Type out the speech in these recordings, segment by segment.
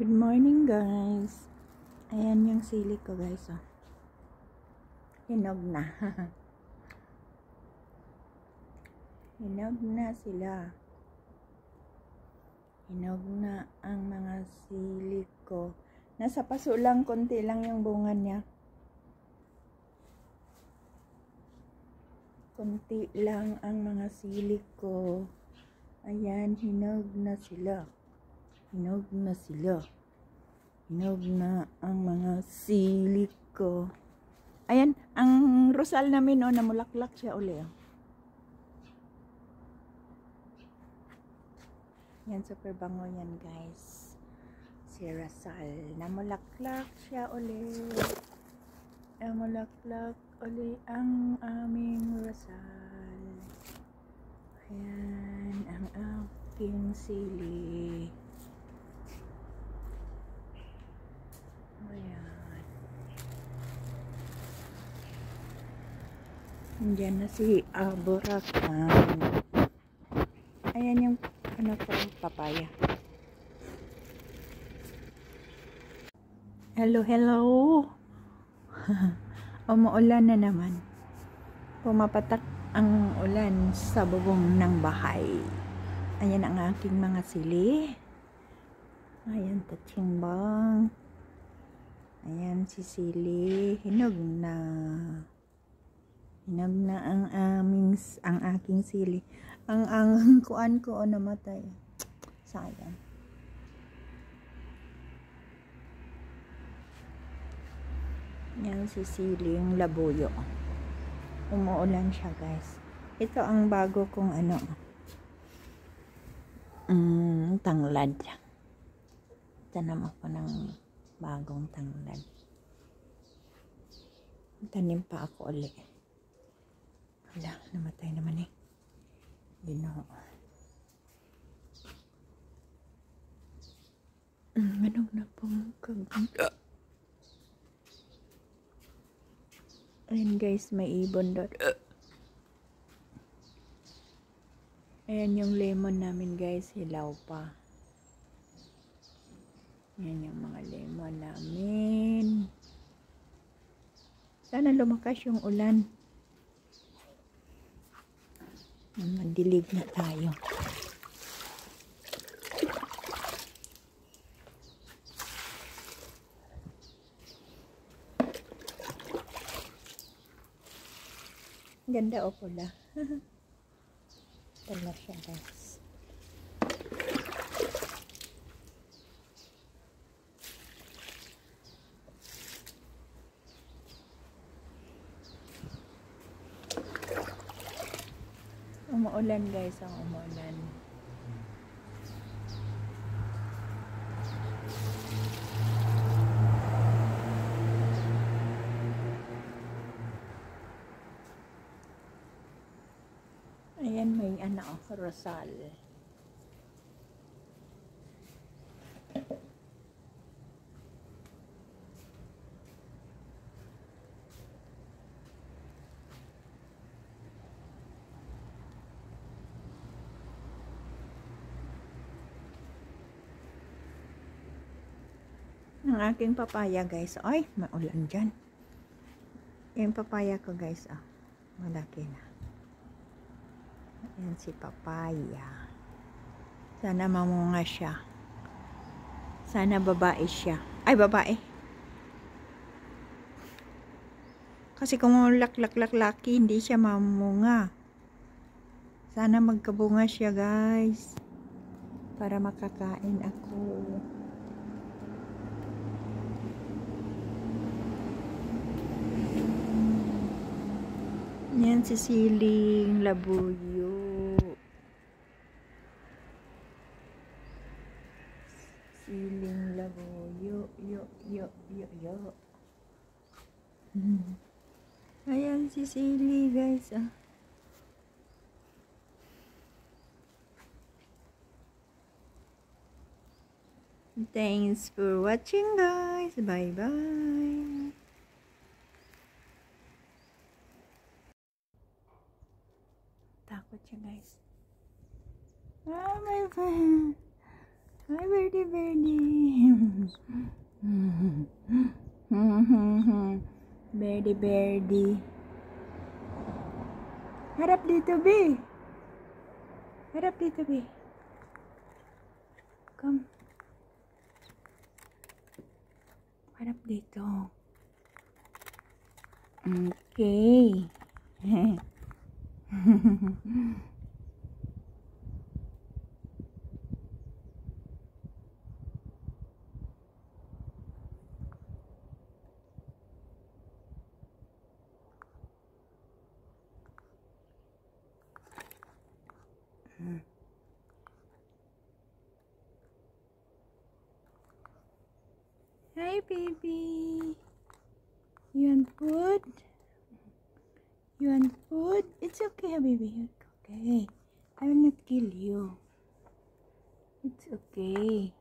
Good morning guys. Ayan yung sili ko guys. Oh. Hinog na. Hinog na sila. Hinog na ang mga sili ko. Nasa paso lang, konti lang yung bunga niya. Konti lang ang mga sili ko. Ayan, hinog na sila. Hinog na sila. Hinog na ang mga sili ko. Ayan, ang rosal namin, oh, namulaklak siya uli. Oh. Yan, super bango yan, guys. Si Rosal. Namulaklak siya uli. Namulaklak uli ang aming Rosal. Ayan, ang aking sili. Ayan. Diyan na si Aborakan. Ayan yung ano ko, papaya. Hello, hello. Umuulan na naman. Pumapatak ang ulan sa bubong ng bahay. Ayan ang aking mga sili. Ayan, tachimbang. Ayan si sili. Hinog na. Hinog na ang aking sili. Ang kuan ko namatay. Sayang. Yan si sili, yung labuyo. Umuulan siya, guys. Ito ang bago kong tanglad. Tanam ako ng bagong tanglad. Tanim pa ako ulit. Wala, namatay naman eh. Ginoo. Manog na pong kaganda. Ayan guys, may ibon doon. Ayan yung lemon namin guys, hilaw pa. Ayan yung mga lemon namin. Sana lumakas yung ulan. Madilig na tayo. Ganda o pula. Pula siya guys. Umuulan guys, ang umuulan. Ayan, may Rosal. Ang aking papaya guys. Ay, maulan dyan. Yung papaya ko guys, malaki na. Ayan si papaya. Sana mamunga siya. Sana babae siya. Ay, babae. Kasi kung laklaki, hindi siya mamunga. Sana magkabunga siya guys. Para makakain ako. Yan si siling labuyo. Siling labuyo. Yo. Ayan si sili guys. Thanks for watching guys. Bye bye. Takot siya guys. My friend. Hi birdie. Teddy Beardy. Harap dito, B. Harap dito, B. Come. Harap dito. Okay. Hi, baby. You want food? You want food? It's okay, baby. It's okay. I will not kill you. It's okay.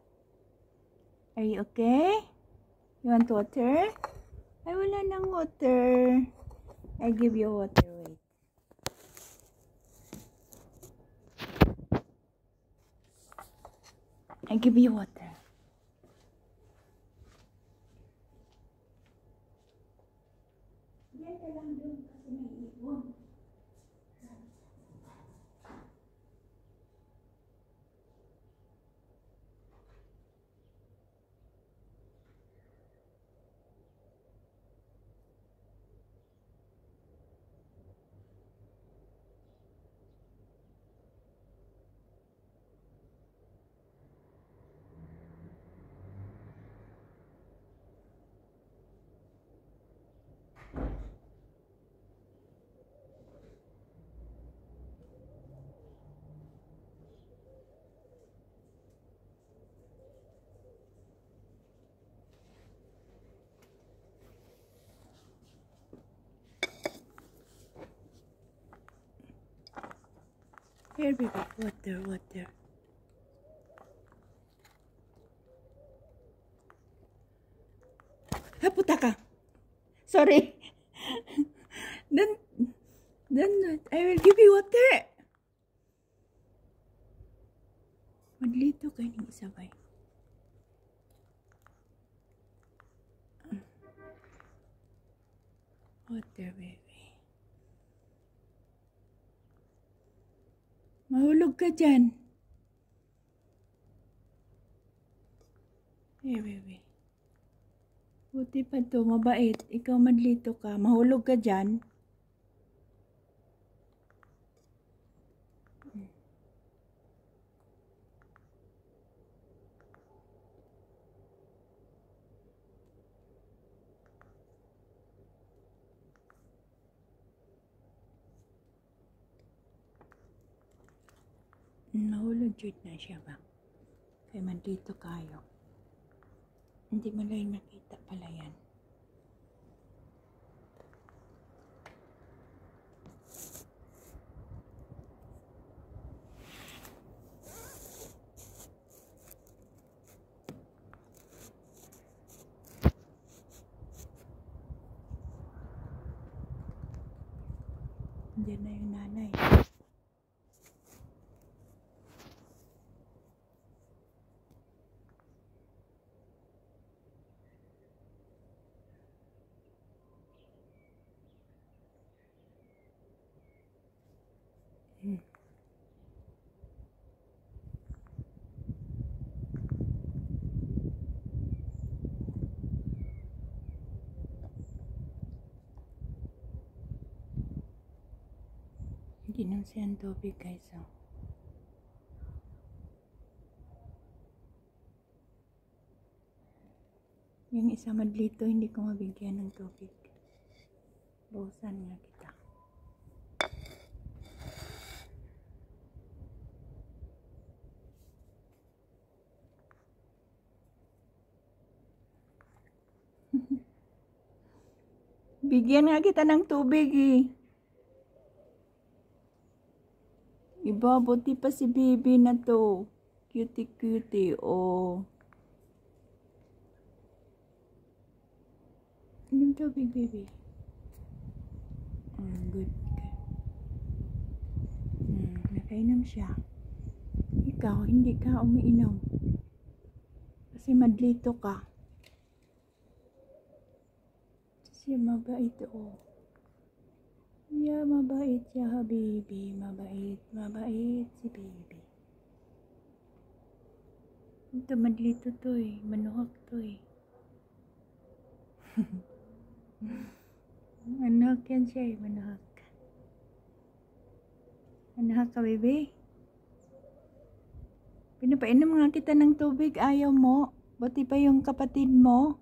Are you okay? You want water? Ay, wala nang water. I give you water. Wait. I give you water. Yan ka lang doon kasi may ibon. Here, baby. Water, water. Haputa ka. Sorry. Don't. I will give you water. Madlito kayo ng isabay. Water, baby. Mahulog ka dyan. Hey, baby. Buti pa to, mabait. Ikaw madlito ka. Mahulog ka dyan. Mahulog dyan na siya ba? Kaya madlito kayo. Hindi mo lang nakita pala yan. Diyan na yung nanay. Ginom siya ang tubig, guys. Oh. Yung isa madlito, hindi ko mabigyan ng tubig. Buhusan nga kita. Bigyan nga kita ng tubig eh. Iba, buti pa si baby na to. Cutie-cutie, oh. Inom tubig, baby. Good. Nakainom siya. Ikaw, hindi ka umiinom. Kasi madlito ka. siya mabait, oh. Yeah, mabait siya, habibi. Mabait si baby. Ito, madlito to eh. Manuhak to eh. Manuhak yan siya eh, manuhak. Manuhak ka, baby? Pinapainom nga kita ng tubig, ayaw mo. Buti pa yung kapatid mo.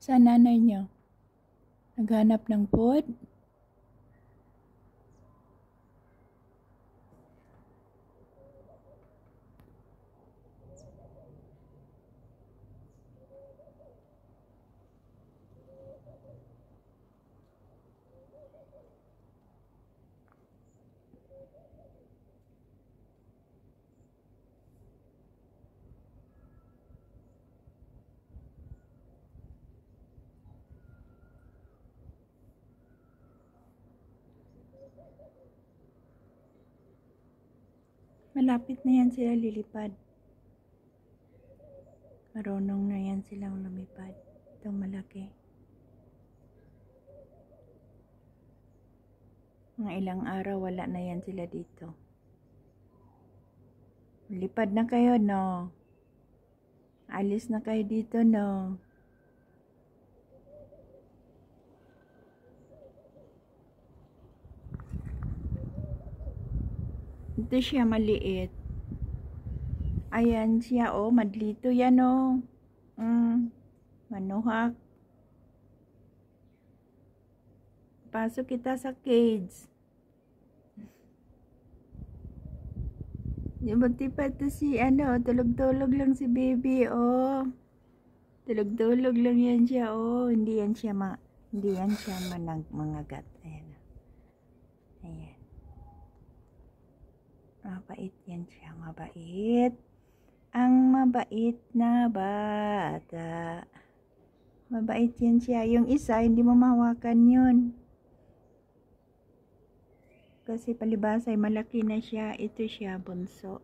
Sa nanay niyo? Naghanap ng food? Malapit na yan sila lilipad. Marunong na yan silang lumipad. Itong malaki. Mga ilang araw wala na yan sila dito. Lipad na kayo, no? Alis na kayo dito, no? Ito siya maliit. Ayan siya, oh. Madlito yan, oh. Manuhak. Pasok kita sa cage. Buti pa ito si, tulog-tulog lang si baby, oh. Tulog-tulog lang yan siya, oh. Hindi yan siya mangagat. Ayan. Ayan. Mabait yan siya, mabait. Ang mabait na bata. Mabait yan siya. Yung isa, hindi mo mahawakan yun. Kasi palibasa ay malaki na siya. Ito siya, bunso.